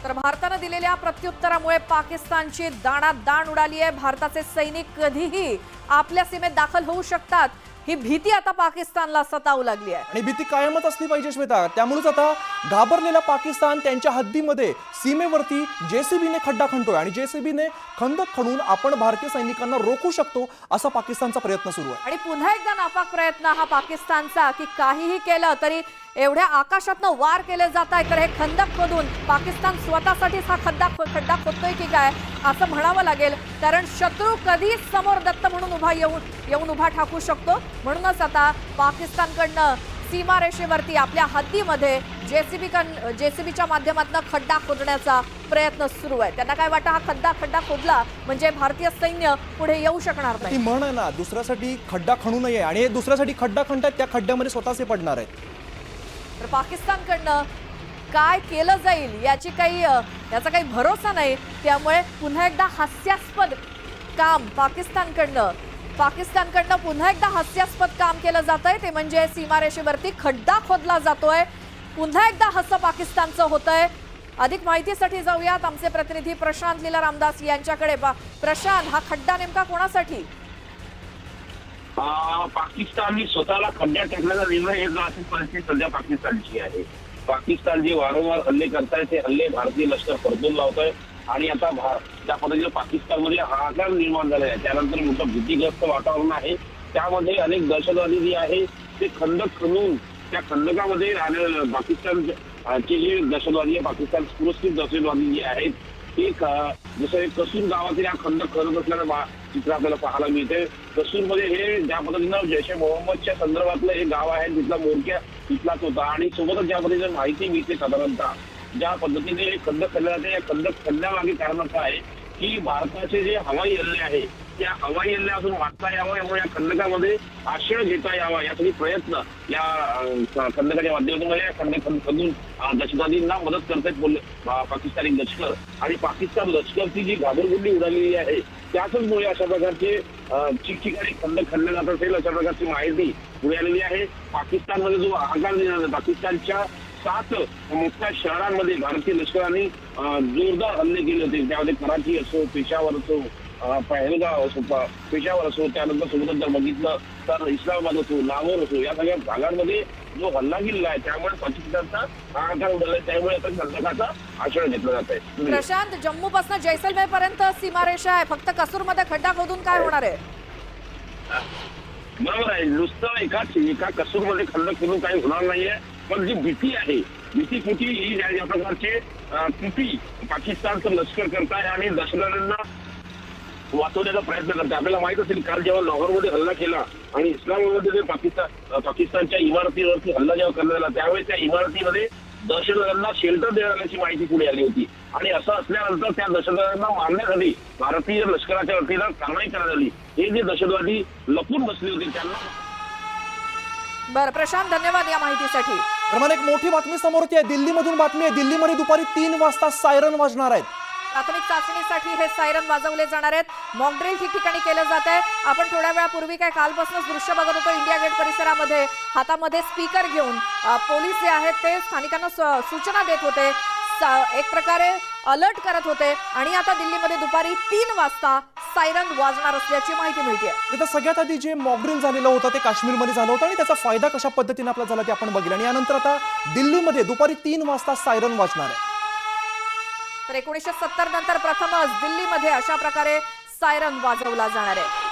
तर भारताने दिलेल्या प्रत्युत्तरामुळे पाकिस्तानची दाणादाण उडाली आहे। भारताचे सैनिक कधीही आपल्या सीमेत दाखल होऊ शकतात ही भीती आता पाकिस्तानला सतावू लागली आहे आणि भीती कायमच असली पाहिजे श्वेता। त्यामुळेच आता घाबरलेला पाकिस्तान त्यांच्या हद्दीमध्ये सीमेवरती जेसीबीने खड्डा खणतोय आणि जेसीबीने खंदक खणून आपण भारतीय सैनिकांना रोखू शकतो असा पाकिस्तानचा प्रयत्न सुरू आहे। आणि पुन्हा एकदा नापाक प्रयत्न हा पाकिस्तानचा की काहीही केलं तरी एवढ्या आकाशातनं वार केले जात आहे तर हे खंदक खोदून पाकिस्तान स्वतःसाठीच हा खड्डा खोदतोय की काय असं म्हणावं लागेल। कारण शत्रू कधीच समोर दत्त म्हणून येऊन उभा ठाकू शकतो। म्हणूनच आता पाकिस्तानकडनं सीमारेषेवरती आपल्या हद्दीमध्ये जेसीबीच्या माध्यमातून खड्डा खोदण्याचा प्रयत्न सुरू आहे। त्यांना काय वाटतं हा खड्डा खोदला म्हणजे भारतीय सैन्य पुढे येऊ शकणार नाही। ती म्हण आहे ना, दुसऱ्यासाठी खड्डा खणू नये आणि दुसऱ्यासाठी खड्डा खणतात त्या खड्ड्यामध्ये स्वतःचे पडणार आहेत। तर पाकिस्तानकडनं काय केलं जाईल याचा काही भरोसा नाही। त्यामुळे पुन्हा एकदा हास्यास्पद काम पाकिस्तानकडनं पुन्हा एकदा हास्यास्पद काम केलं जातंय ते म्हणजे सीमारेषेवरती खड्डा खोदला जातोय। पुन्हा एकदा हसं पाकिस्तानचं होतंय। अधिक माहितीसाठी जाऊयात आमचे प्रतिनिधी प्रशांत लीला रामदास यांच्याकडे। प्रशांत, हा खड्डा नेमका कोणासाठी? पाकिस्ताननी स्वतःला खड्ड्यात टाकण्याचा निर्णय घेतला अशी परिस्थिती सध्या पाकिस्तानची आहे। पाकिस्तान जे वारंवार हल्ले करतायत ते हल्ले भारतीय लष्कर परतून लावतंय आणि आता ज्या पद्धतीने पाकिस्तानमध्ये हाहाकार निर्माण झाला आहे त्यानंतर मोठं भीतीग्रस्त वातावरण आहे। त्यामध्ये अनेक दहशतवादी जे आहे ते खंदक खणून त्या खंदकामध्ये पाकिस्तानचे जे दहशतवादी आहे, पाकिस्तान पुरस्कृत दहशतवादी जे आहेत ते जसं एक कसूर गावातील हा खंदक खणत असल्यानं चित्र आपल्याला पाहायला मिळते। कसूरमध्ये हे ज्या पद्धतीनं जैश ए मोहम्मदच्या संदर्भातलं हे गाव आहे तिथला मोर्चा तिथलाच होता आणि सोबतच ज्या पद्धतीने माहिती मिळते साधारणतः ज्या पद्धतीने खंदक खणले जाते या खंदक खणण्यामागे कारण असं आहे की भारताचे जे हवाई हल्ले आहे त्या हवाई हल्ल्यापासून वाचता यावं यामुळे या खंदकामध्ये आश्रय घेता यावा यासाठी प्रयत्न या खंदकाच्या माध्यमातून या खंदक खणून दहशतवादींना मदत करतायत पाकिस्तानी लष्कर आणि पाकिस्तान लष्करची जी घाबरगुंडी उडालेली आहे त्याचमुळे अशा प्रकारचे ठिकठिकाणी खंदक खणले जात असेल अशा प्रकारची माहिती पुढे आलेली आहे। पाकिस्तानमध्ये जो हाहाकार निर्माण पाकिस्तानच्या 7 मोठ्या शहरांमध्ये भारतीय लष्कराने जोरदार हल्ले केले होते। त्यामध्ये कराची असो, पेशावर असो, पहलगाव असो, पेशावर असो, त्यानंतर सोबतच जर बघितलं तर इस्लामाबाद असो, लाहोर असो या सगळ्या भागांमध्ये जो हल्ला केलेला आहे त्यामुळे पाकिस्तानचा हाहाकार उडाला आहे। त्यामुळे आता खंदकाचा आश्रय घेतला जात आहे। प्रशांत, जम्मू पासून जैसलमेर पर्यंत सीमारेषा आहे, फक्त कसूरमध्ये खड्डा खोदून काय होणार आहे? बरोबर आहे, नुसतं एका कसूरमध्ये खंदक खोदून काही होणार नाहीये, पण जी भीती आहे भीती कुठे ही या प्रकारचे कृती पाकिस्तानचं लष्कर करत आहे आणि दहशतवाद्यांना वाचवण्याचा प्रयत्न करते। आपल्याला माहित असेल काल जेव्हा लाहोरमध्ये हल्ला केला आणि इस्लामाबादमध्ये पाकिस्तानच्या इमारतीवरती हल्ला जेव्हा करण्यात आला त्यावेळेस त्या इमारतीमध्ये दहशतवाद्यांना शेल्टर देण्याची माहिती पुढे आली होती आणि असं असल्यानंतर त्या दहशतवाद्यांना मारण्यासाठी भारतीय लष्कराच्या वतीनं कारवाई करण्यात आली। हे जे दहशतवादी लपून बसले होते त्यांना बरं प्रशांत, धन्यवाद या माहितीसाठी। दरम्यान एक मोठी बातमी समोर येते आहे। दिल्लीमधून बातमी आहे, दिल्लीमध्ये दुपारी 3 वाजता सायरन वाजणार आहेत। प्राथमिक चाचणीसाठी हे सायरन वाजवले जाणार आहेत। मॉक ड्रिल ठिकठिकाणी केलं जात आहे। आपण थोड्या वेळापूर्वी काय कालपासूनच दृश्य बघत होतो इंडिया गेट परिसरामध्ये हातामध्ये स्पीकर घेऊन पोलीस जे आहेत ते स्थानिकांना सूचना देत होते, एक प्रकारे अलर्ट करत होते आणि आता दिल्लीमध्ये दुपारी 3 वाजता सायरन वाजणार असल्याची माहिती मिळते। तर सगळ्यात आधी जे मॉक ड्रिल झालेलं होतं ते काश्मीरमध्ये झालं होतं आणि त्याचा फायदा कशा पद्धतीने आपला झाला ते आपण बघितलं आणि यानंतर आता दिल्लीमध्ये दुपारी 3 वाजता सायरन वाजणार आहे। तर 1970 नंतर प्रथमच दिल्लीमध्ये अशा प्रकारे सायरन वाजवला जाणार आहे।